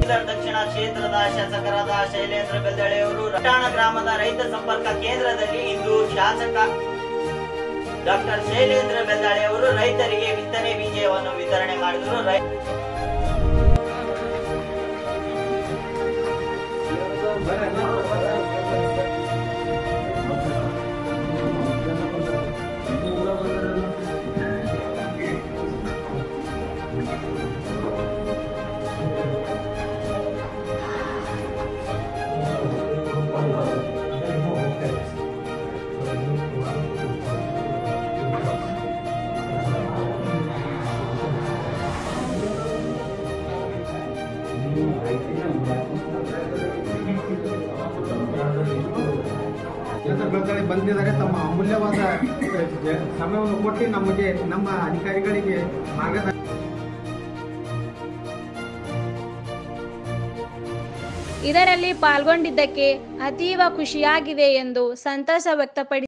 ದಕ್ಷಿಣ ಕ್ಷೇತ್ರದ ಶಾಸಕರಾದ ಶೈಲೇಂದ್ರ ಬೆಲ್ದಳೆ ಅವರು ರಟಾಣ ಗ್ರಾಮದ ರೈತ ಸಂಪರ್ಕ ಕೇಂದ್ರದಲ್ಲಿ ಇಂದು ಶಾಸಕ ಡಾಕ್ಟರ್ ಶೈಲೇಂದ್ರ ಬೆಲ್ದಳೆ ಅವರು ರೈತರಿಗೆ ಬಿತ್ತನೆ ಬೀಜವನ್ನು ವಿತರಣೆ ಮಾಡಿದರು. ಬಂದಿದ್ದಾರೆ. ತಮ್ಮ ಅಮೂಲ್ಯವಾದ ಸಮಯವನ್ನು ಕೊಟ್ಟು ನಮಗೆ ನಮ್ಮ ಅಧಿಕಾರಿಗಳಿಗೆ ಮಾರ್ಗದರ್ಶನ. ಇದರಲ್ಲಿ ಪಾಲ್ಗೊಂಡಿದ್ದಕ್ಕೆ ಅತೀವ ಖುಷಿಯಾಗಿದೆ ಎಂದು ಸಂತಸ ವ್ಯಕ್ತಪಡಿಸಿದರು.